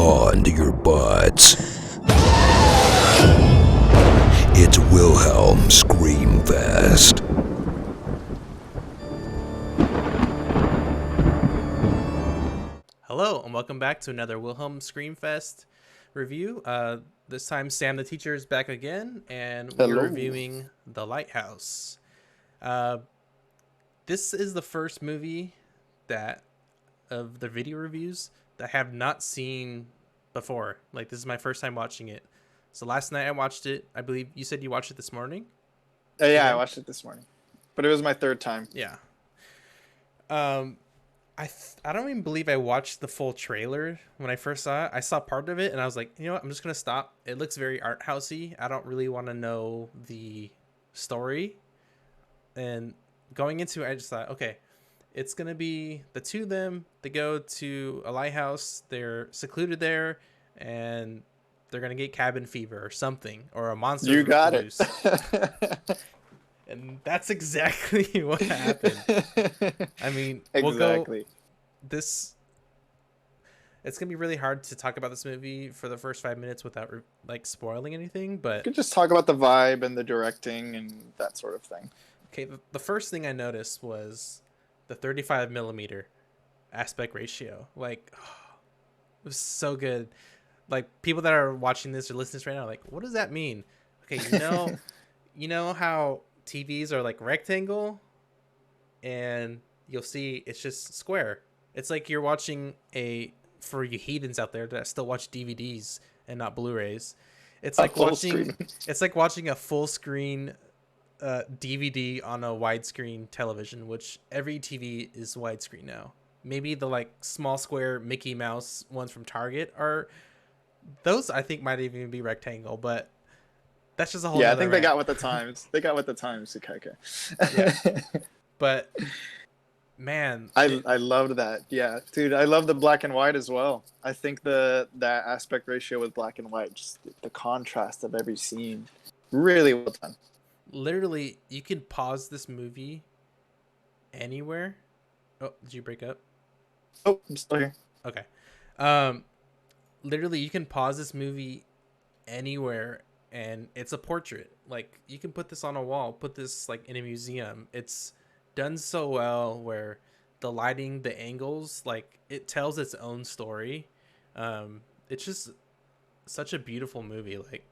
on to your butts. It's Wilhelm Screamfest. Hello, and welcome back to another Wilhelm Screamfest review. This time, Sam the teacher is back again, and we're reviewing The Lighthouse. This is the first movie of the video reviews that I have not seen before. Like, this is my first time watching it. So last night I watched it. I believe you said you watched it this morning? Yeah, I watched it this morning. But it was my third time. Yeah. I don't even believe I watched the full trailer when I first saw it. I saw part of it and I was like, you know what? I'm just going to stop. It looks very art housey. I don't really want to know the story. And going into it, I just thought, okay, it's going to be the two of them. They go to a lighthouse. They're secluded there and they're going to get cabin fever or something, or a monster. You got it. And that's exactly what happened. I mean, exactly. It's gonna be really hard to talk about this movie for the first 5 minutes without like spoiling anything, but you could just talk about the vibe and the directing and that sort of thing. Okay, the first thing I noticed was the 35 millimeter aspect ratio. Like, it was so good. Like, people that are watching this or listening to this right now are like, what does that mean? Okay, you know how TVs are like rectangle and you'll see it's just square. It's like you're watching for you heathens out there that still watch DVDs and not Blu-rays. It's like watching a full screen DVD on a widescreen television, which every TV is widescreen now. Maybe the like small square Mickey Mouse ones from Target are those. I think might even be rectangle, but that's just a whole. Yeah, I think they got with the times. They got with the times, Ikaika. Yeah. But man, I loved that. Yeah, dude, I love the black and white as well. I think that aspect ratio with black and white, just the contrast of every scene, really well done. Literally, you can pause this movie anywhere. Oh, did you break up? Oh, I'm still here. Okay. Literally, you can pause this movie anywhere and it's a portrait. Like, you can put this on a wall, put this like in a museum. It's done so well where the lighting, the angles, like it tells its own story. It's just such a beautiful movie. Like,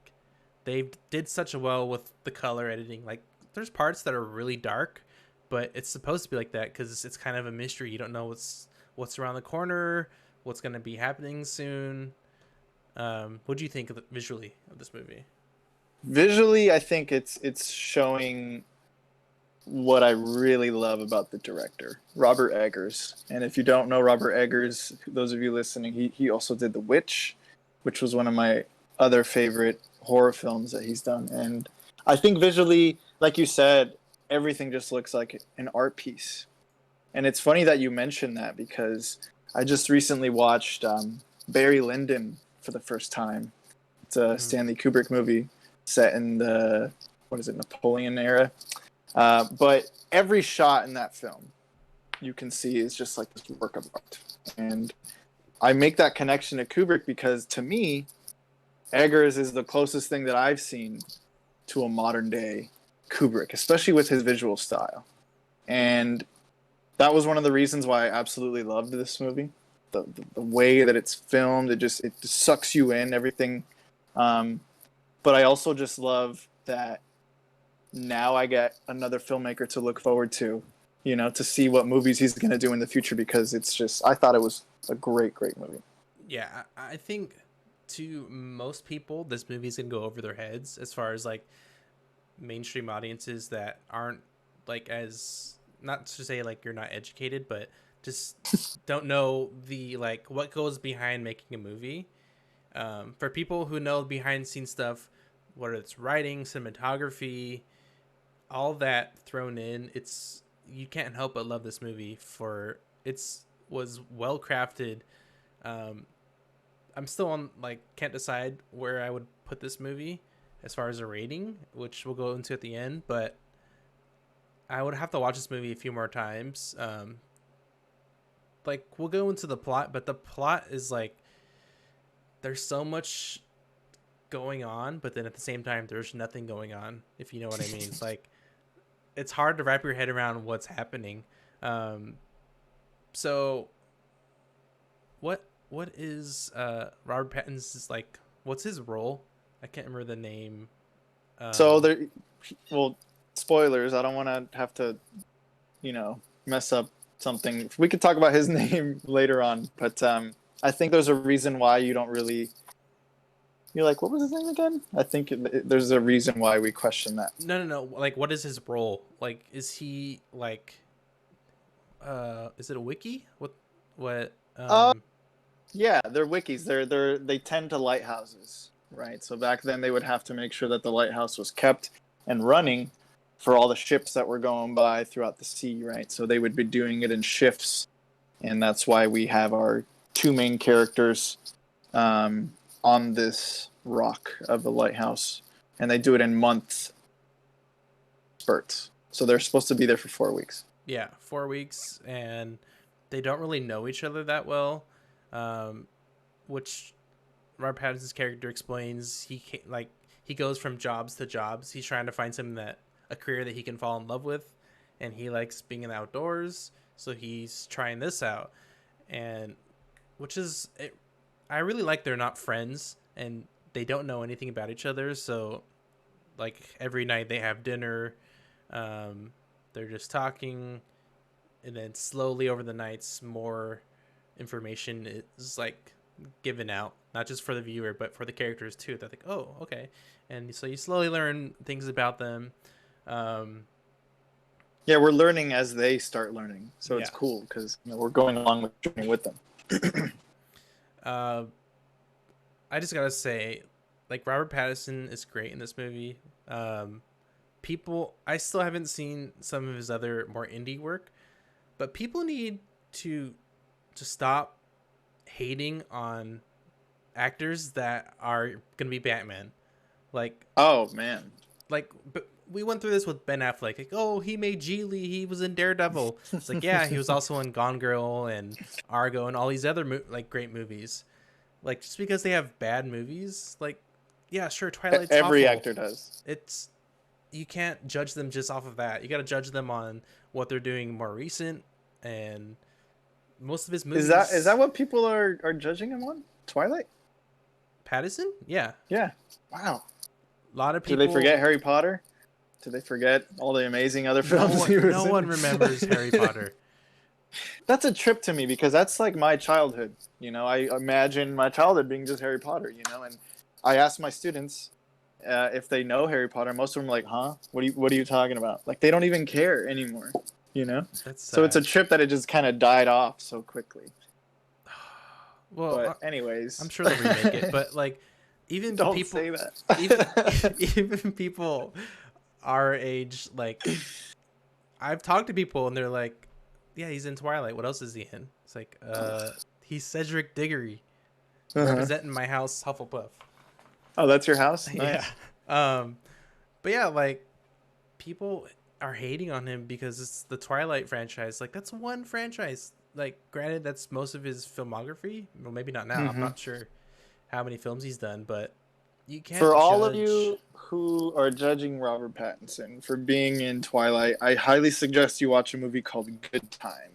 they did such a well with the color editing. Like, there's parts that are really dark, but it's supposed to be like that because it's kind of a mystery. You don't know what's around the corner, what's going to be happening soon. What do you think visually of this movie? Visually, I think it's showing what I really love about the director, Robert Eggers. And if you don't know Robert Eggers, those of you listening, he also did The Witch, which was one of my other favorite horror films that he's done. And I think visually, like you said, everything just looks like an art piece. And it's funny that you mentioned that because I just recently watched Barry Lyndon for the first time. It's a Stanley Kubrick movie set in the, Napoleon era. But every shot in that film you can see is just like this work of art. And I make that connection to Kubrick because to me, Eggers is the closest thing that I've seen to a modern day Kubrick, especially with his visual style. And that was one of the reasons why I absolutely loved this movie. The way that it's filmed, it just sucks you in, everything. But I also just love that now I get another filmmaker to look forward to, to see what movies he's going to do in the future, because I thought it was a great, great movie. Yeah, I think to most people, this movie is going to go over their heads as far as like mainstream audiences that aren't like as, not to say like you're not educated, but just don't know the like what goes behind making a movie. For people who know behind the scenes stuff, whether it's writing, cinematography, all that thrown in, you can't help but love this movie for was well crafted. I'm still on can't decide where I would put this movie as far as a rating, which we'll go into at the end, but I would have to watch this movie a few more times. We'll go into the plot, but the plot is there's so much going on, but then at the same time there's nothing going on, if you know what I mean. It's like it's hard to wrap your head around what's happening. So what is Robert Pattinson's like? What's his role? I can't remember the name. So there, well, spoilers. I don't want to have to, mess up something. We could talk about his name later on, but I think there's a reason why you don't really. You're like, what was his name again? I think there's a reason why we question that. No. Like, what is his role? Like, is he like? Is it a wiki? What? Yeah, they're wikis. They tend to lighthouses, right? So back then they would have to make sure that the lighthouse was kept and running for all the ships that were going by throughout the sea, right? So they would be doing it in shifts, and that's why we have our two main characters on this rock of the lighthouse, and they do it in month spurts. So they're supposed to be there for 4 weeks. Yeah, 4 weeks, and they don't really know each other that well, which Robert Pattinson's character explains. He goes from jobs to jobs. He's trying to find a career that he can fall in love with, and he likes being in the outdoors, so he's trying this out, and which is it. I really like they're not friends and they don't know anything about each other. So like every night they have dinner, they're just talking, and then slowly over the nights more information is like given out, not just for the viewer but for the characters too. They're like, oh, okay. And so you slowly learn things about them. Yeah, we're learning as they start learning, so it's cool because we're going along with journey with them. I just gotta say, like, Robert Pattinson is great in this movie. I still haven't seen some of his other more indie work, but people need to stop hating on actors that are gonna be Batman. Like, oh man, like, but we went through this with Ben Affleck. Like, oh, he made Geely, he was in Daredevil. It's like, yeah, he was also in Gone Girl and Argo and all these other great movies. Like, just because they have bad movies, like, yeah, sure, Twilight's every awful. actor does. You can't judge them just off of that. You got to judge them on what they're doing more recent, and most of his movies. Is that what people are judging him on? Twilight? Pattinson? Yeah. Yeah. Wow. A lot of people. Did they forget Harry Potter? Did they forget all the amazing other films? No one remembers Harry Potter. That's a trip to me because that's like my childhood. I imagine my childhood being just Harry Potter. And I ask my students if they know Harry Potter. Most of them are like, "Huh? What are you talking about?" Like they don't even care anymore. That's so it's a trip that it just kind of died off so quickly. Well, but anyways, I'm sure they'll remake it. But like, even don't people say that. even people our age, like, I've talked to people and they're like, yeah, he's in Twilight. What else is he in? It's like, he's Cedric Diggory, representing my house, Hufflepuff. Oh, that's your house? Nice. Yeah. But yeah, like, people are hating on him because it's the Twilight franchise. Like, that's one franchise. Like, granted, that's most of his filmography. Well, maybe not now. I'm not sure how many films he's done, but you can't. For all of you who are judging Robert Pattinson for being in Twilight, I highly suggest you watch a movie called Good Time.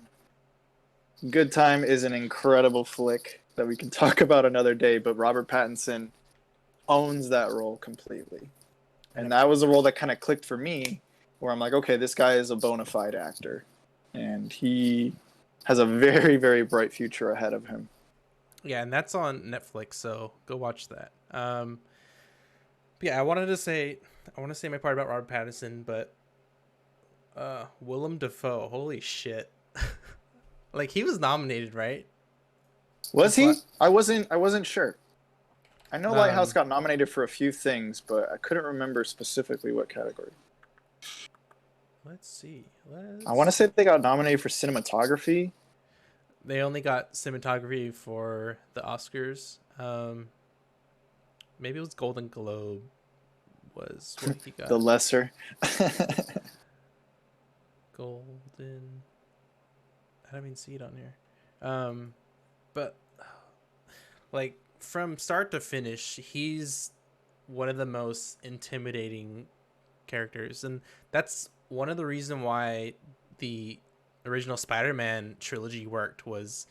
Good Time is an incredible flick that we can talk about another day, but Robert Pattinson owns that role completely. And that was a role that kind of clicked for me, where I'm like, okay, this guy is a bona fide actor. And he has a very, very bright future ahead of him. Yeah, and that's on Netflix, so go watch that. Yeah, I want to say my part about Robert Pattinson, but Willem Dafoe, holy shit. Like, he was nominated, right? Was he? I wasn't sure. I know Lighthouse got nominated for a few things, but I couldn't remember specifically what category. Let's see. I want to say they got nominated for cinematography. They only got cinematography for the Oscars. Maybe it was Golden Globe was what he got. The lesser. Golden. I don't even see it on here. But like, from start to finish, he's one of the most intimidating characters, and that's one of the reason why the original Spider-Man trilogy worked was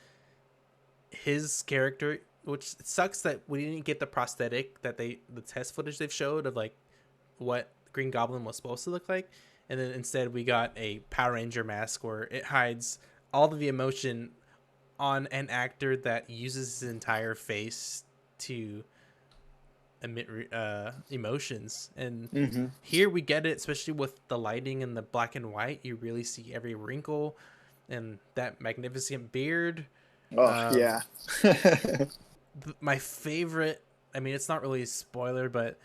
his character. Which sucks that we didn't get the prosthetic that the test footage they've showed of like what Green Goblin was supposed to look like, and then instead we got a Power Ranger mask where it hides all of the emotion on an actor that uses his entire face to emit emotions. And here we get it, especially with the lighting and the black and white. You really see every wrinkle and that magnificent beard. Oh yeah. My favorite, I mean, it's not really a spoiler, but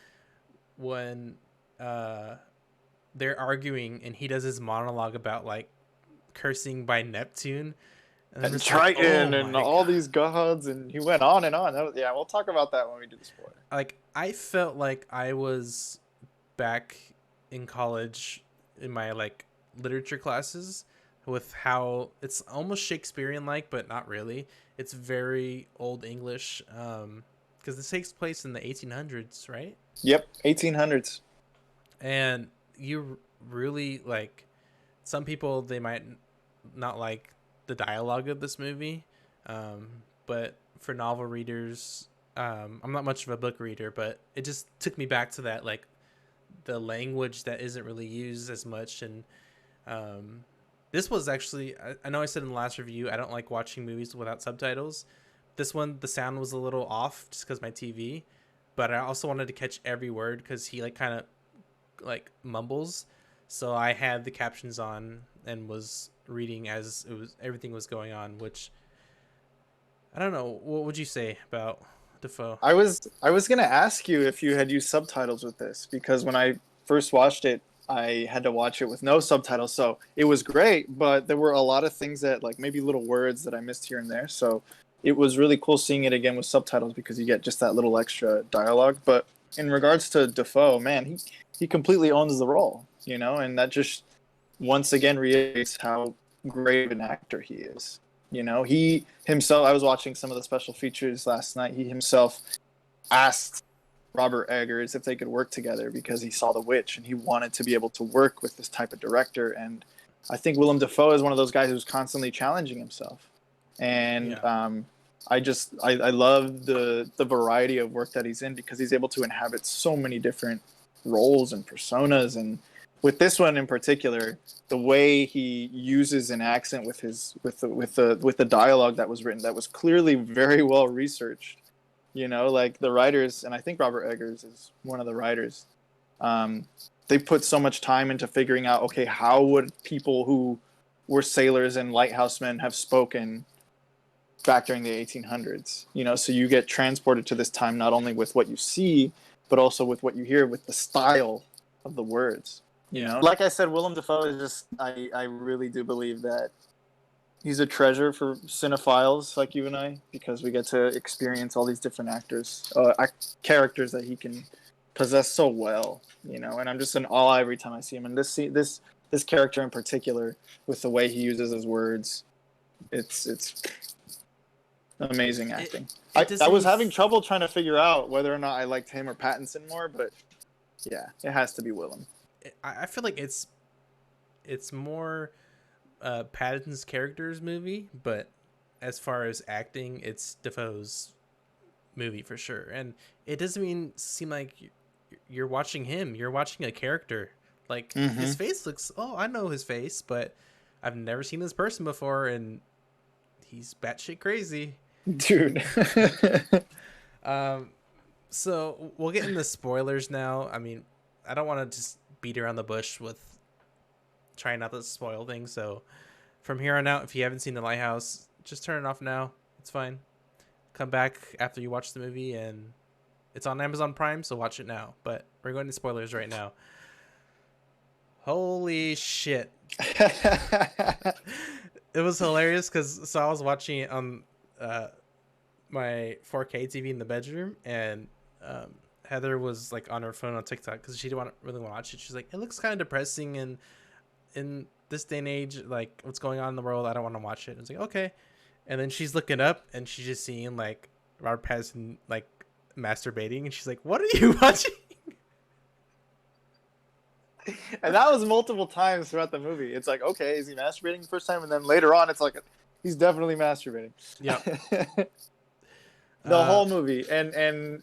when they're arguing and he does his monologue about like cursing by Neptune and Triton and all these gods, and he went on and on. Yeah, we'll talk about that when we do the spoiler. Like, I felt like I was back in college in my like literature classes with how it's almost Shakespearean like, but not really. It's very old English, because this takes place in the 1800s, right? Yep, 1800s. And you really like, some people, they might not like the dialogue of this movie, but for novel readers, I'm not much of a book reader, but it just took me back to that, like the language that isn't really used as much. And this was actually, I know I said in the last review, I don't like watching movies without subtitles. This one, the sound was a little off just because my TV, but I also wanted to catch every word because he like kind of like mumbles. So I had the captions on and was reading as everything was going on, which I don't know. What would you say about Dafoe? I was gonna ask you if you had used subtitles with this, because when I first watched it, I had to watch it with no subtitles, so it was great, but there were a lot of things that, like maybe little words that I missed here and there. So it was really cool seeing it again with subtitles because you get just that little extra dialogue. But in regards to Dafoe, man, he completely owns the role, and that just once again reiterates how great of an actor he is. He himself, I was watching some of the special features last night. He himself asked Robert Eggers if they could work together because he saw The Witch and he wanted to be able to work with this type of director. And I think Willem Dafoe is one of those guys who's constantly challenging himself. And I love the variety of work that he's in because he's able to inhabit so many different roles and personas. And with this one in particular, the way he uses an accent with the dialogue that was written, that was clearly very well researched. Like the writers, and I think Robert Eggers is one of the writers, they put so much time into figuring out, okay, how would people who were sailors and lighthouse men have spoken back during the 1800s? So you get transported to this time not only with what you see, but also with what you hear, with the style of the words. Like I said, Willem Dafoe is just, I really do believe that he's a treasure for cinephiles like you and I, because we get to experience all these different characters that he can possess so well, and I'm just in awe every time I see him. And this character in particular, with the way he uses his words, it's amazing acting. I was having trouble trying to figure out whether or not I liked him or Pattinson more, but yeah, it has to be Willem. I feel like it's more Pattinson's character's movie, but as far as acting, it's Dafoe's movie for sure. And it doesn't seem like you're watching him. You're watching a character. Like his face looks, I know his face, but I've never seen this person before, and he's batshit crazy, dude. So we'll get into spoilers now. I mean, I don't want to just beat around the bush with trying not to spoil things. So from here on out, if you haven't seen The Lighthouse, just turn it off now. It's fine. Come back after you watch the movie, and it's on Amazon Prime, so watch it now. But we're going to spoilers right now. Holy shit. It was hilarious because I was watching it on my 4K TV in the bedroom, and Heather was like on her phone on TikTok because she didn't really want to watch it. She's like, it looks kind of depressing, and in this day and age, like what's going on in the world, I don't want to watch it. I was like, okay. And then she's looking up and she's just seeing like Robert Pattinson like masturbating, and she's like, "What are you watching?" And that was multiple times throughout the movie. It's like, okay, is he masturbating the first time? And then later on, it's like, he's definitely masturbating. Yep. The whole movie. And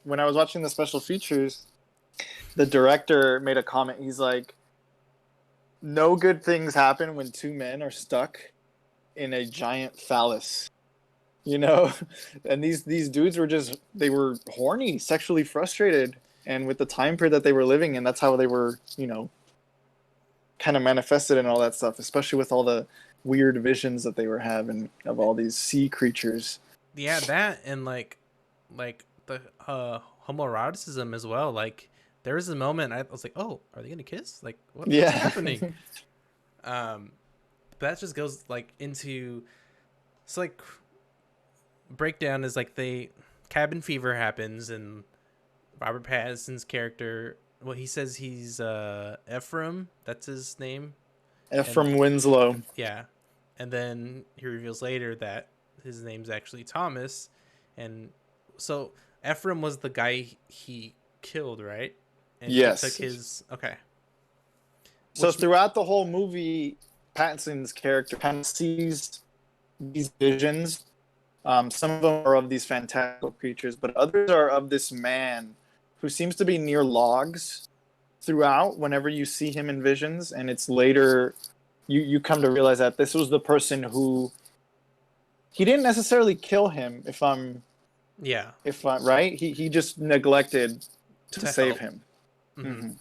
when I was watching the special features, the director made a comment. He's like, no good things happen when two men are stuck in a giant phallus. You know? And these dudes were they were horny, sexually frustrated. And with the time period that they were living in, that's how they were, you know, kind of manifested and all that stuff, especially with all the weird visions that they were having of all these sea creatures. Yeah, that and like the homoeroticism as well. Like there was a moment I was like, "Oh, are they gonna kiss? Like what's happening?" That just goes like into like breakdown is like cabin fever happens and Robert Pattinson's character, well, he says he's Ephraim. That's his name. Ephraim Winslow. Yeah. And then he reveals later that his name's actually Thomas. And so Ephraim was the guy he killed, right? And yes. He took his... Okay. So throughout the whole movie, Pattinson's character kind of sees these visions. Some of them are of these fantastical creatures, but others are of this man who seems to be near logs throughout whenever you see him in visions. And it's later you come to realize that this was the person who... He didn't necessarily kill him, if I'm right. He just neglected to save him. Mm-hmm.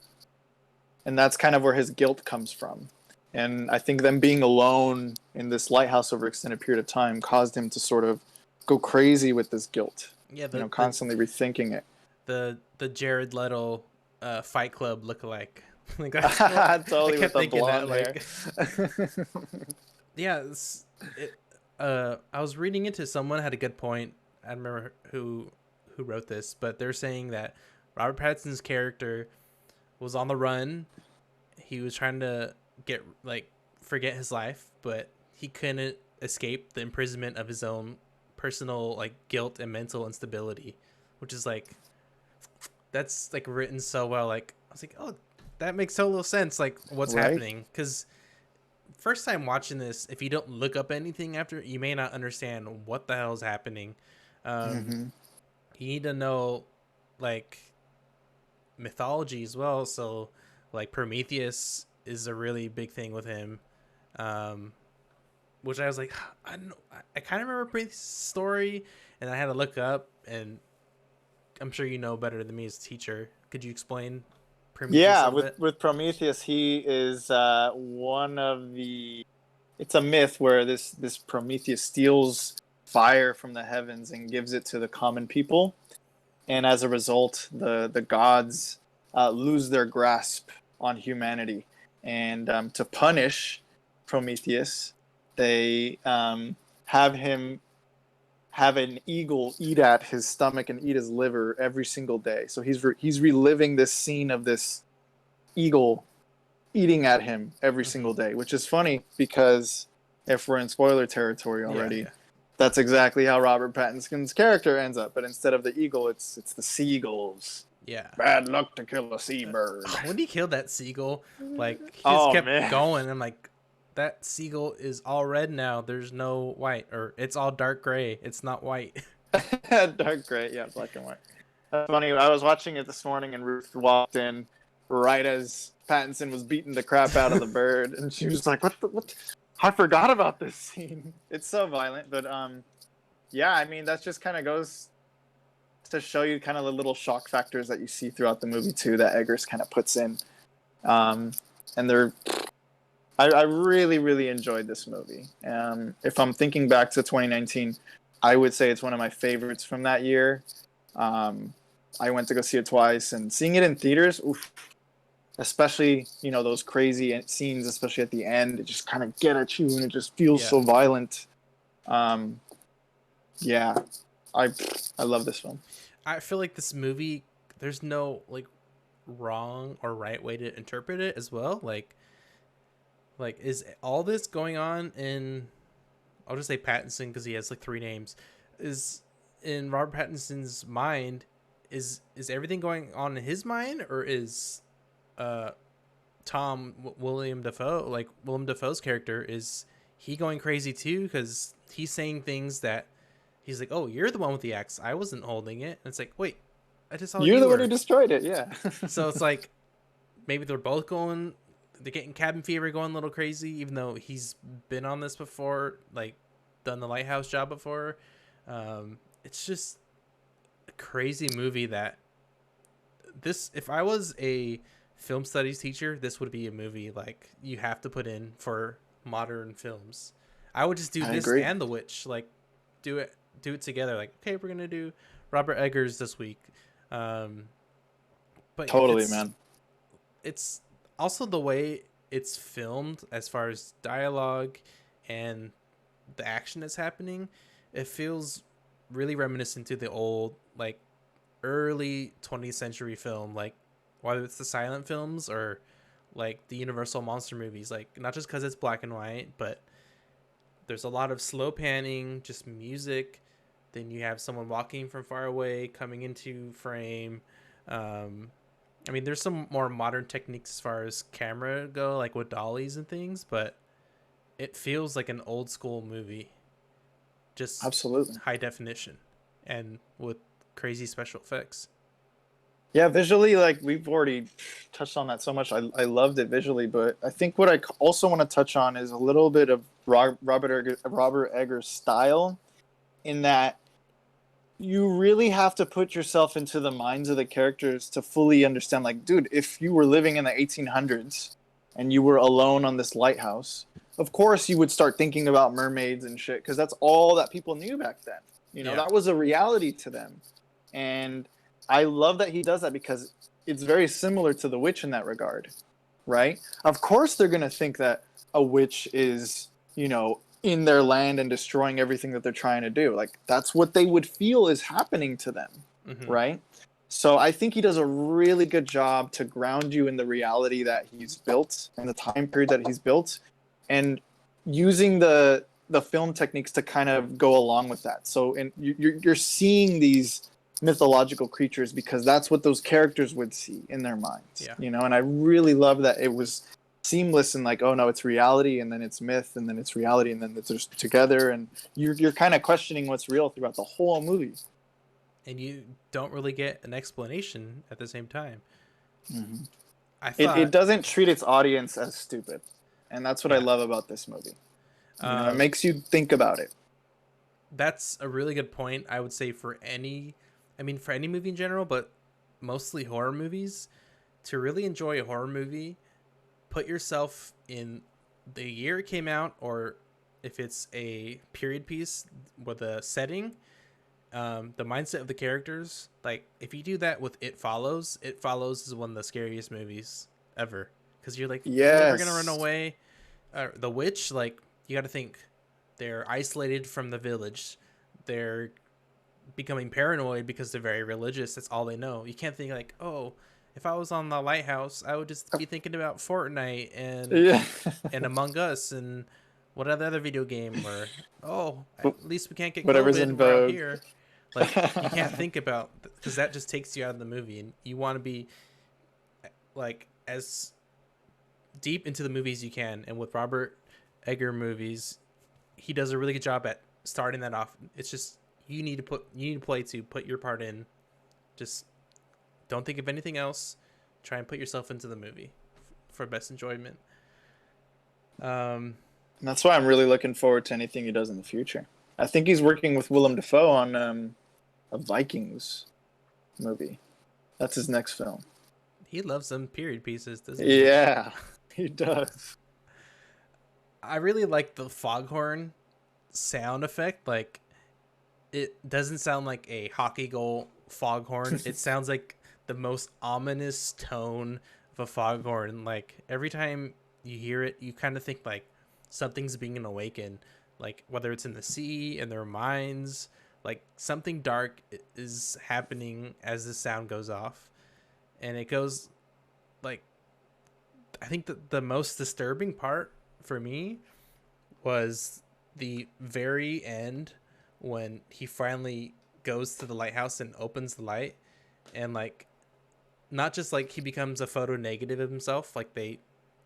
And that's kind of where his guilt comes from. And I think them being alone in this lighthouse over an extended period of time caused him to sort of go crazy with this guilt. Yeah, constantly rethinking it. The Jared Leto Fight Club lookalike. Like totally with the blonde hair. Yeah, I was reading into someone had a good point. I don't remember who wrote this, but they're saying that Robert Pattinson's character was on the run. He was trying to forget his life, but he couldn't escape the imprisonment of his own personal guilt and mental instability, which is that's written so well. I was like, oh, that makes so little sense. What's happening? Because first time watching this, if you don't look up anything after, you may not understand what the hell is happening. You need to know mythology as well. So Prometheus is a really big thing with him, which I was like, I don't know. I kind of remember Prometheus' story, and I had to look up, and I'm sure you know better than me as a teacher. Could you explain Prometheus? Yeah, with Prometheus, he is one of the... It's a myth where this Prometheus steals fire from the heavens and gives it to the common people, and as a result, the gods lose their grasp on humanity. And to punish Prometheus, they have him have an eagle eat at his stomach and eat his liver every single day. So he's reliving this scene of this eagle eating at him every single day, which is funny because if we're in spoiler territory already, that's exactly how Robert Pattinson's character ends up. But instead of the eagle, it's the seagulls. Yeah. Bad luck to kill a seabird. When he killed that seagull, he just kept going. I'm like, that seagull is all red now. There's no white, or it's all dark gray. It's not white. Dark gray, yeah, black and white. That's funny. I was watching it this morning, and Ruth walked in right as Pattinson was beating the crap out of the bird, and she was like, "What? I forgot about this scene. It's so violent." But yeah, I mean, that just kind of goes to show you kind of the little shock factors that you see throughout the movie too, that Eggers kind of puts in. And I really, really enjoyed this movie. If I'm thinking back to 2019, I would say it's one of my favorites from that year. I went to go see it twice, and seeing it in theaters, oof, especially, those crazy scenes, especially at the end, it just kind of get at you, and it just feels so violent. Yeah, I love this film. I feel like this movie, there's no wrong or right way to interpret it as well. Is all this going on in, I'll just say Pattinson because he has 3 names, is in Robert Pattinson's mind, is everything going on in his mind, or is uh William Dafoe, like Willem Dafoe's character, is he going crazy too? Because he's saying things that he's like, "Oh, you're the one with the axe. I wasn't holding it." And it's like, "Wait, I just saw You're you the one were." who destroyed it. Yeah. So it's like maybe they're both going. They're getting cabin fever, going a little crazy, even though he's been on this before, like done the Lighthouse job before. It's just a crazy movie that this. If I was a film studies teacher, this would be a movie like you have to put in for modern films. I would just do I this agree. and The Witch, like do it together. Like, okay, we're gonna do Robert Eggers this week. Um, but Totally, man. it's also the way it's filmed, as far as dialogue and the action that's happening. It feels really reminiscent to the old, like early 20th century film, like whether it's the silent films or like the Universal monster movies, like not just because it's black and white, but there's a lot of slow panning, just music. Then you have someone walking from far away coming into frame. um I mean, there's some more modern techniques as far as camera go, like with dollies and things, but it feels like an old school movie, just Absolutely. high definition and with crazy special effects. Yeah, visually, like we've already touched on that so much. I loved it visually, but I think what I also want to touch on is a little bit of Robert Eggers' style, in that you really have to put yourself into the minds of the characters to fully understand. Like, dude, if you were living in the 1800s and you were alone on this lighthouse, of course you would start thinking about mermaids and shit, because that's all that people knew back then. You know, Yeah. that was a reality to them. And I love that he does that, because it's very similar to The Witch in that regard, right? Of course they're going to think that a witch is, you know, in their land and destroying everything that they're trying to do. Like, that's what they would feel is happening to them, Mm-hmm. right? So I think he does a really good job to ground you in the reality that he's built and the time period that he's built, and using the film techniques to kind of go along with that. So, and you're seeing these mythological creatures because that's what those characters would see in their minds. Yeah. You know, and I really love that it was seamless and like, oh no, it's reality and then it's myth and then it's reality and then it's just together, and you're kind of questioning what's real throughout the whole movie. And you don't really get an explanation at the same time. Mm-hmm. I It thought, doesn't treat its audience as stupid, and that's what I yeah, love about this movie. You know, it um, makes you think about it. that's a really good point. I would say for any, I mean, for any movie in general, but mostly horror movies, to really enjoy a horror movie, put yourself in the year it came out, or if it's a period piece with a setting, the mindset of the characters. Like, if you do that with It Follows is one of the scariest movies ever, because you're like, they're never gonna run Yes. away. The Witch, like, you got to think they're isolated from the village. They're becoming paranoid because they're very religious. That's all they know. You can't think like, oh, if I was on the Lighthouse, I would just be thinking about Fortnite Yeah. and Among Us and what other video game, or oh, But at least we can't get whatever's COVID. in We're out vogue. here. Like, you can't think about, because that just takes you out of the movie, and you want to be like as deep into the movies you can. And with Robert Egger movies, he does a really good job at starting that off. It's just you need to play to put your part in. Just don't think of anything else. Try and put yourself into the movie for best enjoyment. And that's why I'm really looking forward to anything he does in the future. I think he's working with Willem Dafoe on a Vikings movie. That's his next film. He loves some period pieces, doesn't he? Yeah, he does. I really like the foghorn sound effect. Like, it doesn't sound like a hockey goal foghorn. It sounds like the most ominous tone of a foghorn. Like, every time you hear it, you kind of think like something's being awakened. Like, whether it's in the sea, in their minds, like something dark is happening as the sound goes off. And it goes like, I think the most disturbing part for me was the very end, when he finally goes to the lighthouse and opens the light, and like not just like he becomes a photo negative of himself, like they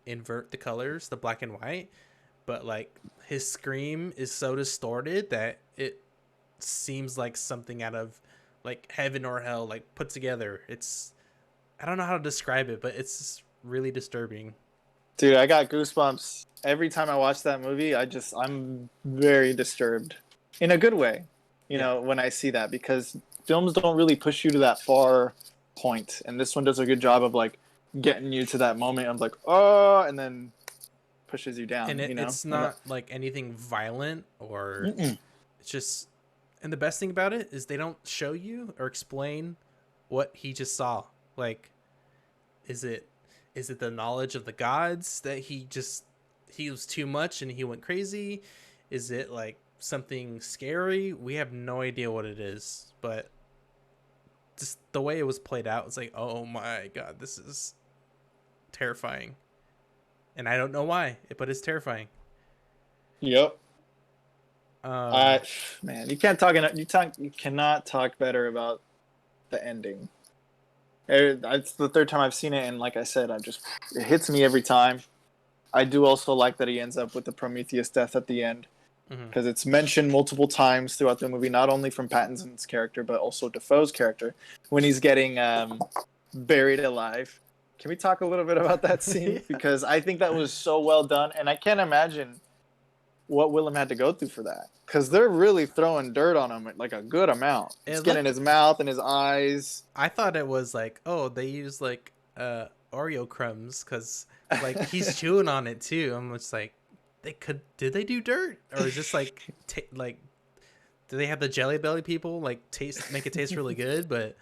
invert the colors, the black and white, but like his scream is so distorted that it seems like something out of like heaven or hell, like put together. It's, I don't know how to describe it, but it's really disturbing. Dude, I got goosebumps every time I watch that movie. I'm very disturbed in a good way, you know, when I see that, because films don't really push you to that far point. And this one does a good job of like getting you to that moment of like, oh, and then pushes you down, And you know? it's not like anything violent or Mm-mm. it's just, and the best thing about it is they don't show you or explain what he just saw. Like, is it the knowledge of the gods that he was too much and he went crazy? Is it like something scary? We have no idea what it is, but just the way it was played out, it's like, oh my god, this is terrifying. And I don't know why, but it's terrifying. Yep. Um, Man, you cannot talk better about the ending. It's the third time I've seen it, and like I said, it hits me every time. I do also like that he ends up with the Prometheus death at the end, because it's mentioned multiple times throughout the movie, not only from Pattinson's character but also Dafoe's character when he's getting buried alive. Can we talk a little bit about that scene? Yeah. Because I think that was so well done, and I can't imagine what Willem had to go through for that, because they're really throwing dirt on him, like a good amount. It's getting in his mouth and his eyes. I thought it was like, oh, they use like Oreo crumbs because like he's chewing on it too. I'm just like, did they do dirt, or is this like like do they have the Jelly Belly people like make it taste really good? But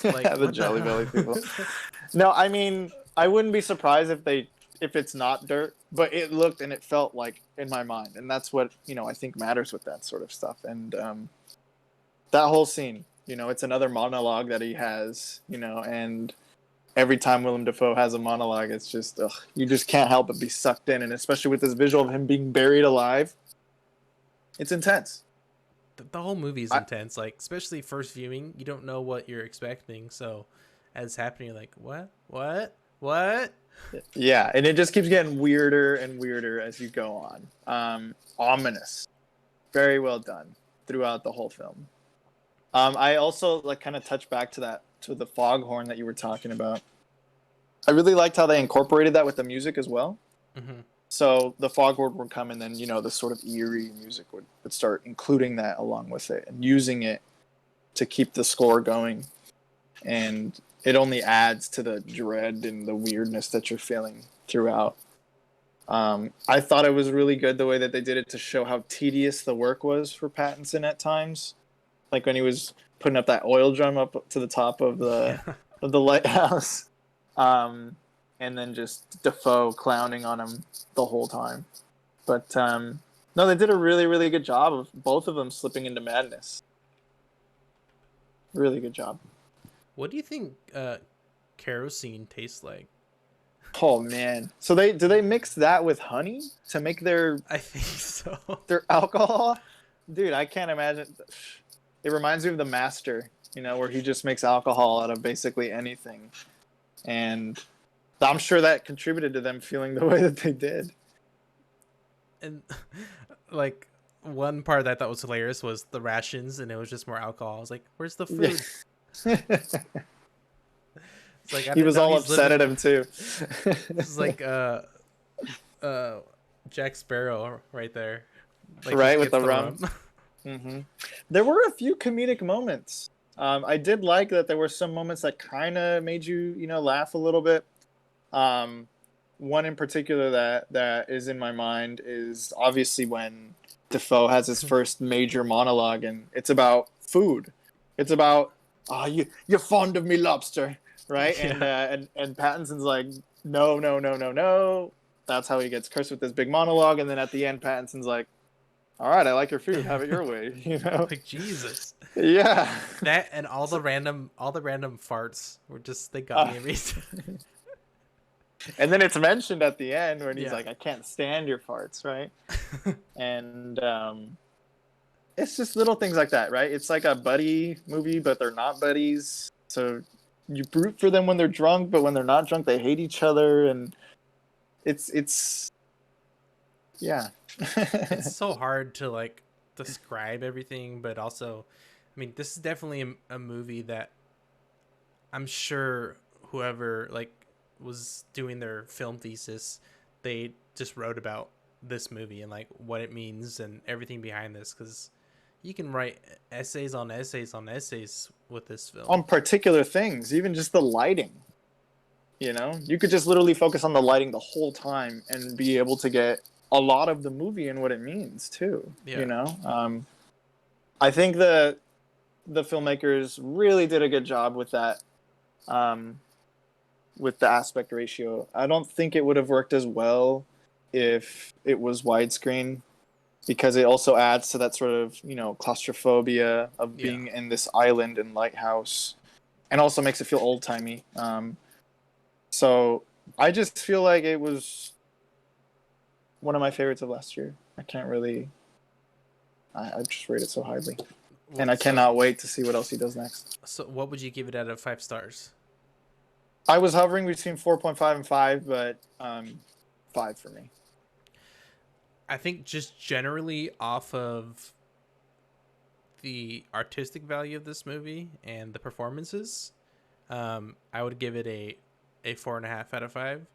like The Jelly Belly people. No, I mean, I wouldn't be surprised if it's not dirt, but it looked and it felt like in my mind, and that's what, you know, I think matters with that sort of stuff. And that whole scene, you know, it's another monologue that he has, you know, and every time Willem Dafoe has a monologue, it's just you just can't help but be sucked in, and especially with this visual of him being buried alive, it's intense. The whole movie is intense, like especially first viewing. You don't know what you're expecting, so as it's happening, you're like, what? Yeah, and it just keeps getting weirder and weirder as you go on. Ominous, very well done throughout the whole film. I also like kind of touched back to the foghorn that you were talking about. I really liked how they incorporated that with the music as well. Mm-hmm. So the foghorn would come, and then, you know, the sort of eerie music would start including that along with it and using it to keep the score going. And it only adds to the dread and the weirdness that you're feeling throughout. I thought it was really good the way that they did it to show how tedious the work was for Pattinson at times. Like when he was putting up that oil drum up to the top of the lighthouse. And then just Dafoe clowning on him the whole time. But no, they did a really, really good job of both of them slipping into madness. Really good job. What do you think kerosene tastes like? Oh man! So do they mix that with honey to make I think so. their alcohol? Dude, I can't imagine. It reminds me of The Master, you know, where he just makes alcohol out of basically anything, and I'm sure that contributed to them feeling the way that they did. And like one part that I thought was hilarious was the rations, and it was just more alcohol. I was like, "Where's the food?" It's like He was all upset at him too. This is like Jack Sparrow right there, like, right, with the rum. Mm-hmm. There were a few comedic moments. I did like that there were some moments that kind of made you, you know, laugh a little bit. One in particular that is in my mind is obviously when Dafoe has his first major monologue, and it's about food. It's about, you're fond of me lobster, right? Yeah. And Pattinson's like, no. That's how he gets cursed with this big monologue, and then at the end, Pattinson's like, all right, I like your food. Have it your way. You know, like Jesus. Yeah. That and all the random farts were just, they got me every time. And then it's mentioned at the end when he's like, I can't stand your farts, right? And it's just little things like that, right? It's like a buddy movie, but they're not buddies. So you root for them when they're drunk, but when they're not drunk, they hate each other, and it's yeah. It's so hard to like describe everything, but also, I mean, this is definitely a movie that I'm sure whoever like was doing their film thesis, they just wrote about this movie and like what it means and everything behind this, because you can write essays on essays on essays with this film. On particular things, even just the lighting. You know, you could just literally focus on the lighting the whole time and be able to get a lot of the movie and what it means too. Yeah. You know, I think the filmmakers really did a good job with that, with the aspect ratio. I don't think it would have worked as well if it was widescreen, because it also adds to that sort of, you know, claustrophobia of being in this island and Lighthouse, and also makes it feel old timey. So I just feel like it was one of my favorites of last year. I can't really. I just rate it so highly, and I cannot wait to see what else he does next. So, what would you give it out of 5 stars? I was hovering between 4.5 and 5, but 5 for me. I think just generally off of the artistic value of this movie and the performances, I would give it a 4.5 out of 5.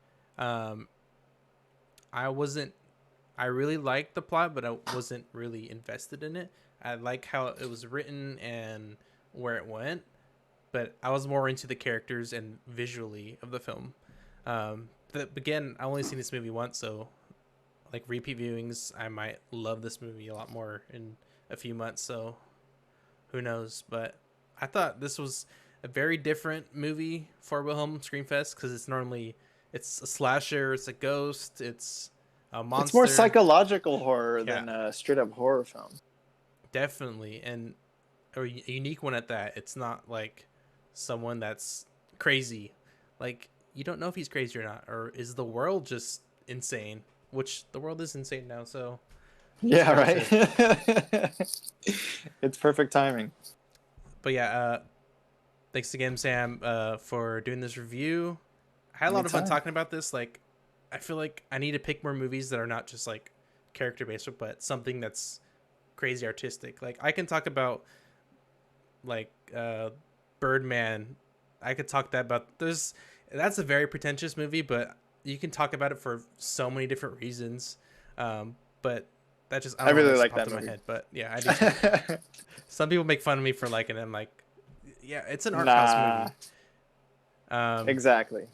I really liked the plot, but I wasn't really invested in it. I like how it was written and where it went, but I was more into the characters and visually of the film. But again, I only seen this movie once, so like repeat viewings, I might love this movie a lot more in a few months, so who knows. But I thought this was a very different movie for Wilhelm Screamfest, because it's a slasher, it's a ghost, it's a monster. It's more psychological horror than a straight up horror film. Definitely, and a unique one at that. It's not like someone that's crazy. Like, you don't know if he's crazy or not, or is the world just insane? Which the world is insane now, so yeah, right. It's perfect timing. But yeah, thanks again, Sam, for doing this review. I had a lot of fun talking about this. Like, I feel like I need to pick more movies that are not just like character based, but something that's crazy artistic. Like, I can talk about like Birdman. I could talk that's a very pretentious movie, but you can talk about it for so many different reasons. But that just I really like that in my head. But yeah, I do too. Some people make fun of me for liking it. I'm like, yeah, it's an art house movie. Exactly.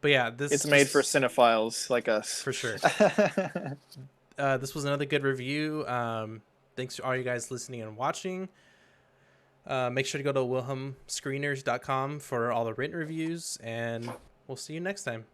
But yeah, it's made for cinephiles like us. For sure. This was another good review. Thanks to all you guys listening and watching. Make sure to go to wilhelmscreeners.com for all the written reviews, and we'll see you next time.